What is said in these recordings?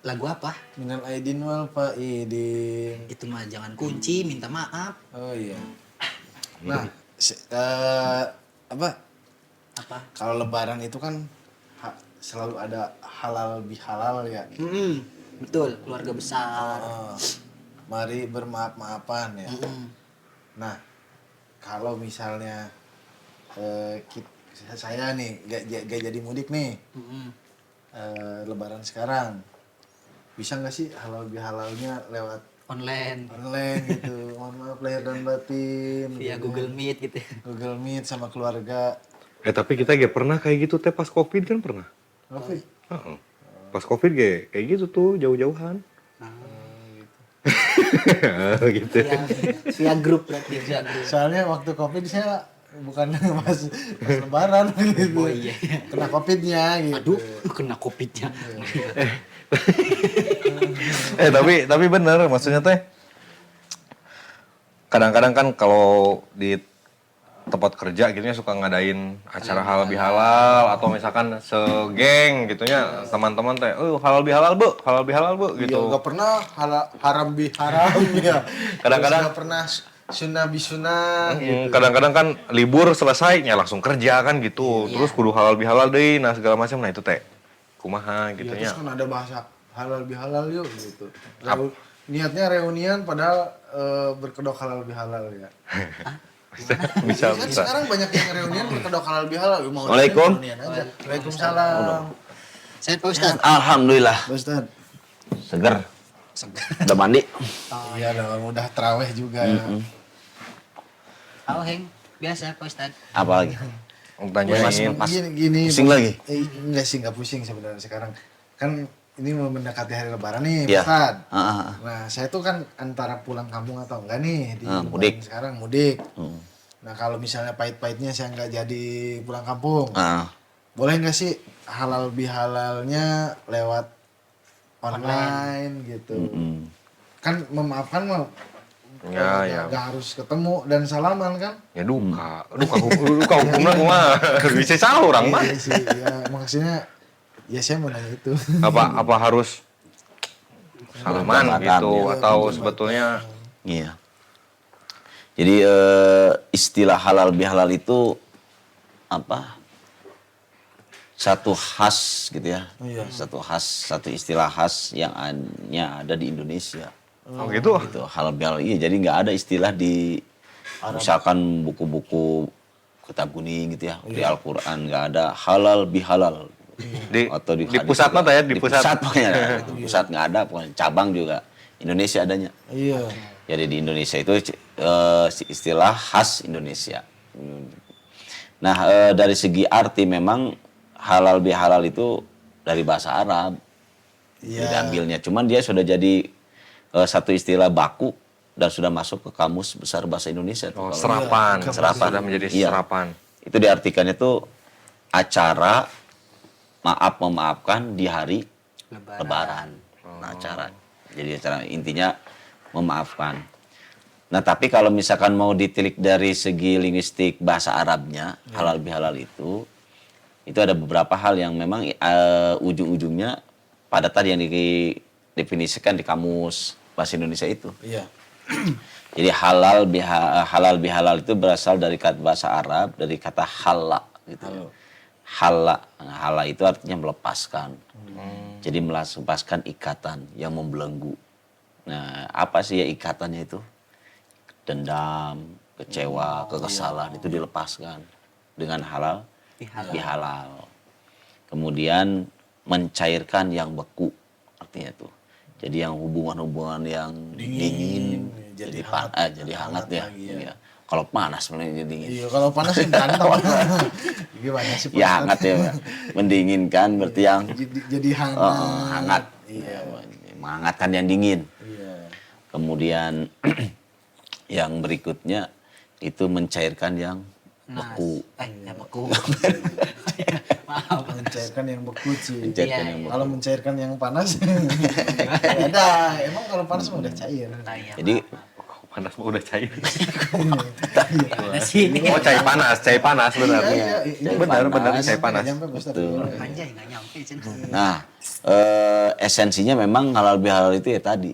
Lagu apa? Minal aidin wal faidin. Itu mah jangan kunci, minta maaf. Oh iya. Nah, apa? Apa? Kalau lebaran itu kan selalu ada halal bihalal ya. Betul, keluarga besar. Oh, mari bermaaf-maafan ya. Nah, kalau misalnya saya nih gak jadi mudik nih, lebaran sekarang, bisa nggak sih halal bihalalnya lewat Online. gitu? Mohon maaf lahir dan batin. Via gitu Google kan. Meet gitu. Google Meet sama keluarga. Tapi kita gak pernah kayak gitu teh pas Covid kan pernah. Covid. Heeh. Pas Covid kayak gitu tuh jauh-jauhan. Gitu. Via grup berarti, via grup. Soalnya waktu Covid saya bukan pas lebaran gitu. Oh iya. Kena Covidnya gitu. Aduh, kena Covid-nya. Tapi bener maksudnya teh kadang-kadang kan kalau di tempat kerja gitu suka ngadain acara halal bihalal atau misalkan segeng gitunya teman-teman teh halal bihalal bu gitu. Iya, nggak pernah haram biharam ya. Kadang-kadang nggak pernah sunnah bisunah gitu. Kadang-kadang kan libur selesainya langsung kerja kan gitu. Terus kudu halal bihalal deh nah segala macam. Nah itu teh kumaha Ya, gitunya. terus kan ada bahasa halal bihalal yuk gitu. Niatnya reunian padahal berkedok halal bihalal ya. bisa. Kan sekarang banyak yang reunian berkedok halal bihalal. Mau Waalaikum. reunian aja. Waalaikumsalam. Saya Pak Ustadz. Alhamdulillah. Ustaz. Seger. Udah mandi. Iya dong, udah terawih juga. Halo Heng, biasa Pak Ustadz. Apa lagi? Tanyain. Gini. Pusing lagi? Enggak sih, enggak pusing sebenarnya sekarang. Kan ini mau mendekati hari lebaran nih, Iya. Ustaz. Ah. Nah, saya tuh kan antara pulang kampung atau enggak nih di Mudik. lebaran sekarang mudik. Nah, kalau misalnya pahit-pahitnya saya enggak jadi pulang kampung. Boleh enggak sih halal bihalalnya lewat online gitu. Kan memaafkan mah Ya. nggak harus ketemu dan salaman kan? Ya duka hukumnya kumaha. Bisa salah orang mah. Iya sih, ya maksudnya ya saya mau nanya itu. Apa harus salaman gitu atau sebetulnya Iya. Jadi istilah halal bihalal itu apa? Satu khas gitu ya. Iya. Satu istilah khas yang hanya ada di Indonesia. oh gitu. Gitu, halal bihalal. Iya, jadi nggak ada istilah di misalkan buku-buku kitab kuning gitu ya. Di Al-Qur'an nggak ada halal bihalal. Di Atau di hadis pusat juga. mah ya di pusat. pokoknya di pusat nggak ada, pokoknya cabang juga Indonesia adanya. Iya. Jadi di Indonesia itu istilah khas Indonesia. Nah, dari segi arti memang halal bihalal itu dari bahasa Arab. Iya. Diambilnya, cuman dia sudah jadi satu istilah baku dan sudah masuk ke kamus besar bahasa Indonesia tuh. Oh, Kalau serapan. Serapan. Sudah menjadi Iya. serapan. Itu diartikannya tuh acara memaafkan di hari Lebaran. Nah, acara. Jadi acara intinya memaafkan. Nah, tapi kalau misalkan mau ditilik dari segi linguistik bahasa Arabnya, halal bihalal itu ada beberapa hal yang memang ujung-ujungnya pada tadi yang didefinisikan di kamus bahasa Indonesia itu. Iya. Jadi halal bihalal itu berasal dari kata bahasa Arab, dari kata hala gitu. Hala itu artinya melepaskan. Jadi melepaskan ikatan yang membelenggu. Nah, apa sih ya ikatannya itu? Dendam, kecewa, kekesalan itu dilepaskan dengan halal bihalal. Kemudian mencairkan yang beku artinya tuh. Jadi yang hubungan-hubungan yang dingin jadi hangat ya. Iya. Kalau panas sebenarnya jadi dingin. Iya, kalau panas sih berantem. Gimana sih? Ya hangat ya, mendinginkan berarti yang Jadi hangat. hangat. Iya. Menghangatkan yang dingin. Iya. Kemudian yang berikutnya itu mencairkan yang beku. Yang beku. Maaf. Mencairkan yang beku sih. Mencairkan Iya, yang iya. beku. Kalau mencairkan yang panas, ada. Emang kalau panas mah udah cair. Nah, iya, Jadi maaf. panas mah udah cair. Gimana sih ini? Oh, cai panas benar. Iya, Benar cai panas. Nyampe, Pak Ustadz. Betul. Anjay nggak nyampe Cen. Nah, esensinya memang halal bihalal itu ya tadi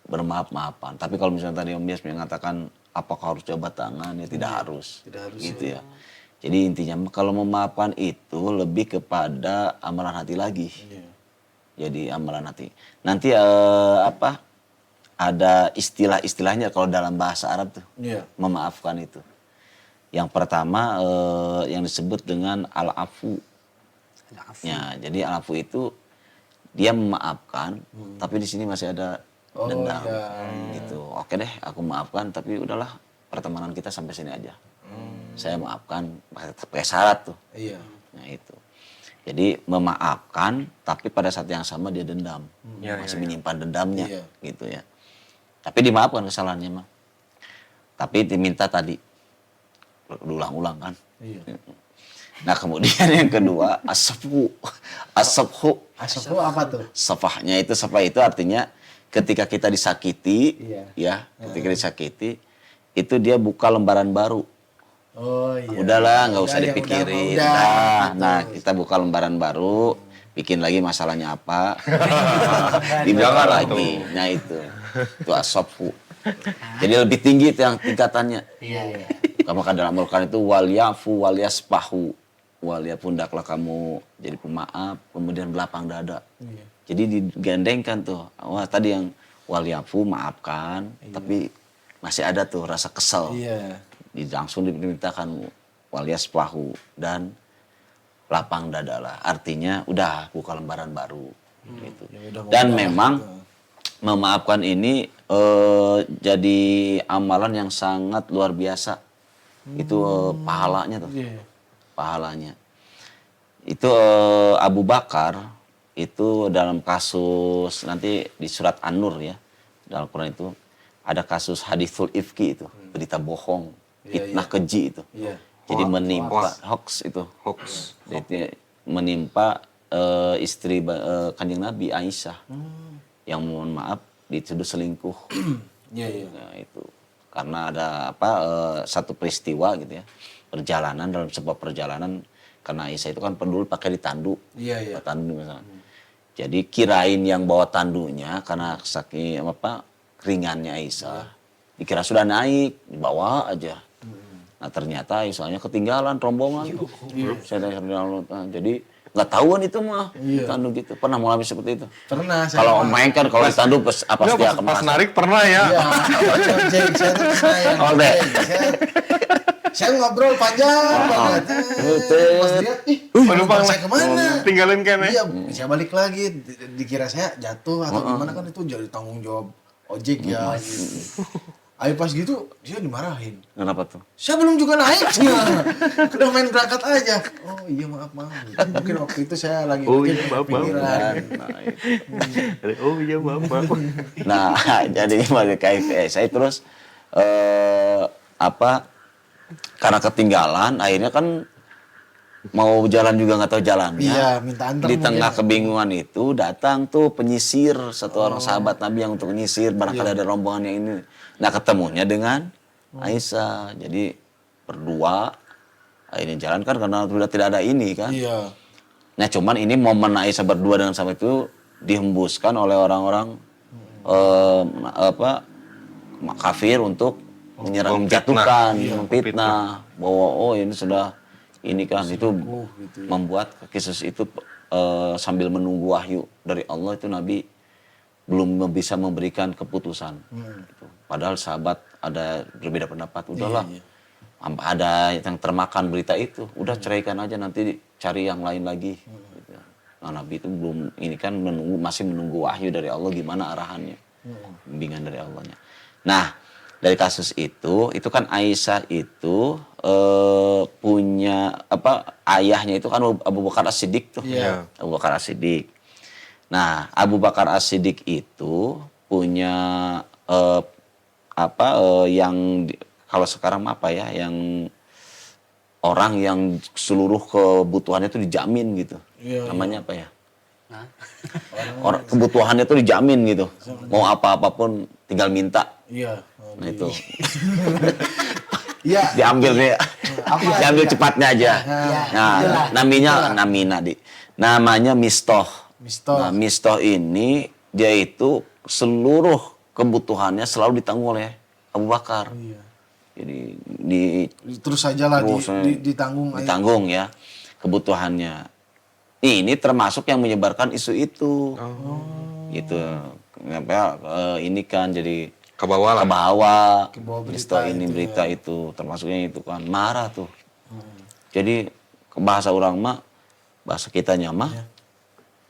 bermaaf-maafan. Tapi kalau misalnya tadi Om Bias mengatakan apakah harus jabat tangan ya tidak harus. Tidak harus, Gitu ya. Jadi intinya kalau memaafkan itu lebih kepada amalan hati lagi. Iya. Jadi amalan hati. Nanti ada istilah-istilahnya kalau dalam bahasa Arab tuh. Iya. Memaafkan itu. Yang pertama yang disebut dengan al-afu. Ya, jadi al-afu itu dia memaafkan, tapi di sini masih ada dendam. Iya. Gitu. Oke deh, aku maafkan, tapi udahlah pertemanan kita sampai sini aja. Saya maafkan, pakai syarat tuh. Iya. Nah itu. Jadi memaafkan, tapi pada saat yang sama dia dendam, masih menyimpan dendamnya, Iya. gitu ya. Tapi dimaafkan kesalahannya mah. Tapi diminta tadi berulang-ulang kan. Iya. Nah kemudian yang kedua asafhu. Asapku apa tuh? Safahnya itu safah itu artinya ketika kita disakiti, Iya. ya ketika disakiti itu dia buka lembaran baru. Oh iya. Udahlah nggak usah Udah, yang dipikirin. udah, Nah, gitu. nah kita buka lembaran baru, bikin lagi masalahnya apa, dibuka Jangan lagi. Nah itu asafhu. Jadi lebih tinggi itu yang tingkatannya. Iya. Maka dalam Al-Quran itu wal yafu wal yaspahu. Wal yafu hendaklah kamu jadi pemaaf, kemudian belapang dada. Iya. Jadi digandengkan tuh. Wah tadi yang wal yafu maafkan, tapi masih ada tuh rasa kesel. Iya. Langsung dimintakan wal yaspahu dan lapang dada lah. Artinya udah buka lembaran baru. Gitu. Ya udah, Dan mau memang gitu. memaafkan ini jadi amalan yang sangat luar biasa. Itu pahalanya tuh. Iya. Pahalanya. Itu Abu Bakar itu dalam kasus nanti di surat An-Nur ya. Dalam Quran itu ada kasus hadithul ifki itu, berita bohong, Iya, fitnah keji itu. Iya. Jadi menimpa hoax itu. Hoax. Jadi menimpa istri Kanjeng Nabi Aisyah. Yang mohon maaf dituduh selingkuh. Iya, iya. Nah, itu karena ada satu peristiwa gitu ya. Perjalanan dalam sebuah perjalanan karena Aisyah itu kan dulu pakai ditandu. Iya, iya. Tandu misalnya. Jadi kirain yang bawa tandunya karena saking keringannya Aisyah. Dikira sudah naik, dibawa aja. Nah ternyata Aisyahnya ketinggalan rombongan tuh. Jadi nggak tahuan itu mah ditandu gitu. Pernah mengalami seperti itu? Pernah saya. Kalau main kan kalau ditandu pasti Pas akan merasa. narik pernah ya. Iya, Ceng, saya tuh pernah yang Oh, deh. saya ngobrol panjang banget. betul. Pas lihat, Penumpang saya kemana? tinggalin kene. Iya, saya balik lagi. Dikira saya jatuh atau gimana kan itu jadi tanggung jawab ojek ya. Gitu. Ayo pas gitu, dia dimarahin. Kenapa tuh? Saya belum juga naik. Udah main berangkat aja. Oh iya maaf. Mungkin waktu itu saya lagi Oh, mungkin iya, maaf. kepikiran. Oh iya maaf. Nah, jadi balik ke saya terus karena ketinggalan akhirnya kan mau jalan juga nggak tahu jalannya. Iya, minta antar Di tengah mungkin. kebingungan itu datang tuh penyisir satu orang sahabat Nabi yang untuk menyisir barangkali ada rombongan yang ini. Nah, ketemunya dengan Aisyah. Jadi berdua akhirnya jalan kan karena sudah tidak ada ini kan. Iya. Nah, cuman ini momen Aisyah berdua dengan sahabat itu dihembuskan oleh orang-orang kafir untuk menyerang, menjatuhkan, memfitnah bahwa ini sudah ini kan itu gitu ya. membuat kasus itu sambil menunggu wahyu dari Allah itu Nabi belum bisa memberikan keputusan. Gitu. Padahal sahabat ada berbeda pendapat, udahlah. Iya. Ada yang termakan berita itu, udah ceraikan aja nanti cari yang lain lagi. Gitu. Nah, Nabi itu belum ini kan masih menunggu wahyu dari Allah gimana arahannya. Bimbingan dari Allahnya. Nah, dari kasus itu kan Aisyah itu punya ayahnya itu kan Abu Bakar As-Siddiq tuh. Iya. Abu Bakar As-Siddiq. Nah, Abu Bakar As-Siddiq itu punya yang kalau sekarang yang orang yang seluruh kebutuhannya itu dijamin gitu. Iya, Namanya apa ya? Nah, Kebutuhannya itu dijamin gitu. Mau apa-apapun tinggal minta. Iya. Nah itu Iya. diambil nih, diambil cepatnya aja. Nah, namanya mistoh. Mistoh. Nah, mistoh ini dia itu seluruh kebutuhannya selalu ditanggung oleh Abu Bakar. Iya. Jadi Terus saja lah terus, ditanggung. ditanggung ya kebutuhannya. Ini termasuk yang menyebarkan isu itu. Gitu. Ini kan jadi Ke bawah lah. ke bawah berita mistoh ini itu berita itu termasuknya itu kan marah tuh. Jadi ke bahasa orang mah bahasa kitanya mah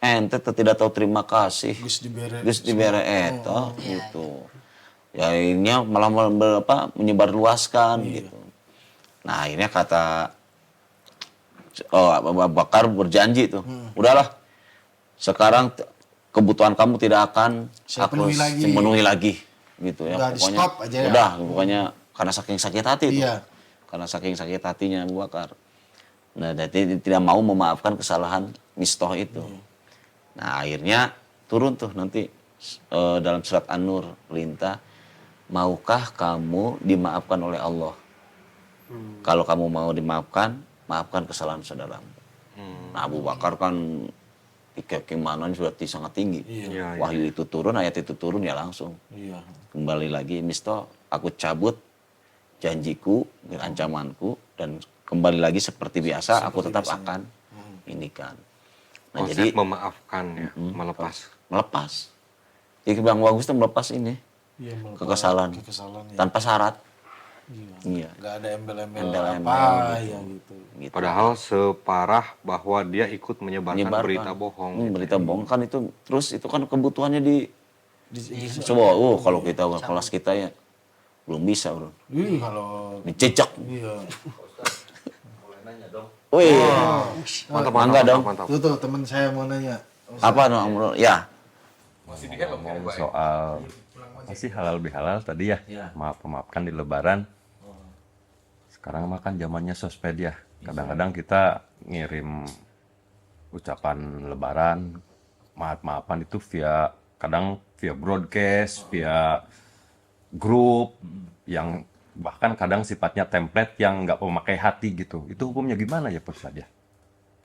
ente tidak tahu terima kasih. Gus dibere eta gitu. Ya akhirnya malah menyebarluaskan gitu. Nah akhirnya kata Abu Bakar berjanji tuh, udahlah sekarang kebutuhan kamu tidak akan Saya aku penuhi lagi. lagi gitu ya. Udah, Pokoknya di-stop aja ya. udah pokoknya karena saking sakit hati tuh. Iya. Karena saking sakit hatinya Abu Bakar. Nah, jadi tidak mau memaafkan kesalahan mistoh itu. Nah, akhirnya turun tuh nanti dalam surat An-Nur perintah, maukah kamu dimaafkan oleh Allah? Kalau kamu mau dimaafkan, maafkan kesalahan saudaramu. Nah, Abu Bakar kan keimanan sudah sangat tinggi. Iya. Wahyu itu turun, ayat itu turun ya langsung. Iya. Kembali lagi, mistoh aku cabut janjiku, ancamanku, dan kembali lagi seperti biasa, aku tetap akan ini kan. Nah, Konsep jadi memaafkan ya, melepas. Jadi Bang Bagus itu melepas ini Iya, kekesalan ya. tanpa syarat. Iya. Nggak ada embel-embel Embel-embel apa gitu. ya gitu. Gitu. Padahal separah bahwa dia ikut menyebarkan Menyebarkan. berita bohong. gitu. Berita bohong kan itu terus itu kan kebutuhannya coba kalau kita kelas kita ya belum bisa bro. Kalau Dicecok. iya. Wih. Mantap, Mangga dong. mantap. Tuh teman saya mau nanya. Apa no? Ya. Ngomong soal masih halal bihalal tadi ya, memaafkan di Lebaran. Sekarang mah kan zamannya sosmed ya. Kadang-kadang kita ngirim ucapan Lebaran, maaf-maafan itu kadang via broadcast, via grup, yang bahkan kadang sifatnya template yang nggak memakai hati gitu. Itu hukumnya gimana ya Pak Ustadz ya?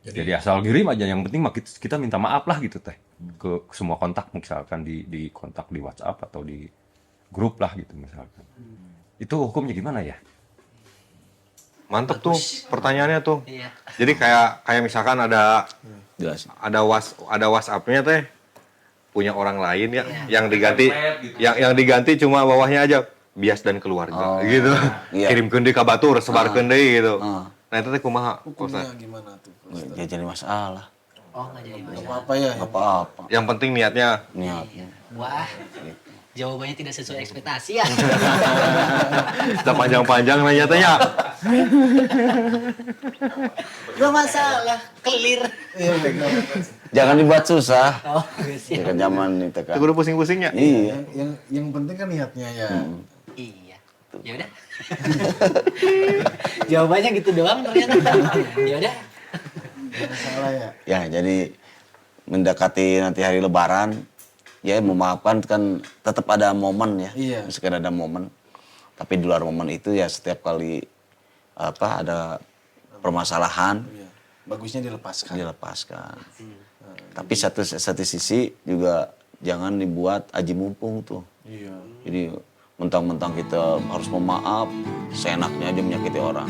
Jadi asal kirim aja, yang penting mah kita minta maaf lah gitu teh ke semua kontak, misalkan di kontak di WhatsApp atau di grup lah gitu misalkan. Itu hukumnya gimana ya? Mantep tuh pertanyaannya tuh. Iya. Jadi kayak misalkan ada Jelas. ada WhatsApp-nya teh punya orang lain ya yang diganti yang diganti cuma bawahnya aja bias dan keluarga gitu. Iya. Kirimkeun deui ka batur, sebarkeun deui gitu. Ah. Nah itu teh kumaha? Hukumnya Ustaz? gimana tuh? Ya jadi masalah. Oh, nggak jadi masalah. Apa ya? Apa-apa. Yang penting niatnya. Niatnya. Wah, jawabannya tidak sesuai ekspektasi ya. Sudah panjang-panjang nanya teh ya. Gak masalah, clear. Jangan dibuat susah. Oh, Ya siap. kan zaman itu kan. Itu kudu pusing-pusingnya. Iya. Yang penting kan niatnya ya. Iya. Ya udah. Jawabannya gitu doang ternyata. Ya udah. Nggak salah ya. Ya, jadi mendekati nanti hari Lebaran, ya memaafkan kan tetap ada momen ya. Iya. Meskipun ada momen. Tapi di luar momen itu ya setiap kali ada permasalahan Iya. Bagusnya dilepaskan. dilepaskan. Tapi satu sisi juga jangan dibuat aji mumpung tuh. Iya. Jadi mentang-mentang kita harus memaaf, seenaknya aja menyakiti orang.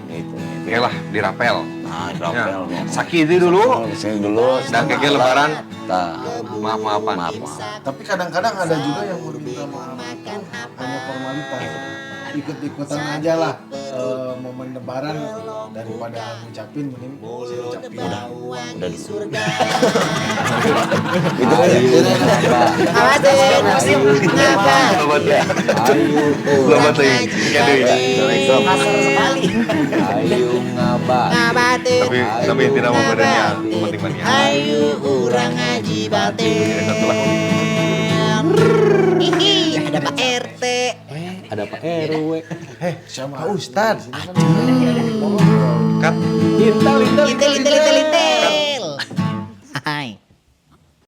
Gitu. Oke lah, dirapel. Nah, rapel. Ya. Sakiti dulu. Sini dulu. Dan keke Lebaran. Nah, Maaf-maafan. maaf. Tapi kadang-kadang ada juga yang meminta maaf itu hanya formalitas. Ikut-ikutan aja lah momen Lebaran daripada ngucapin mending saya ucapin. Udah dulu. Selamat ya. Selamat ya. Kasar sekali. Ayo ngabatin. Tapi tidak mau badannya penting-penting. Ayo urang ngaji batin. Hihi, ada Pak RT. Ada Pak RW. Sama Ustad. Kat. Lintel.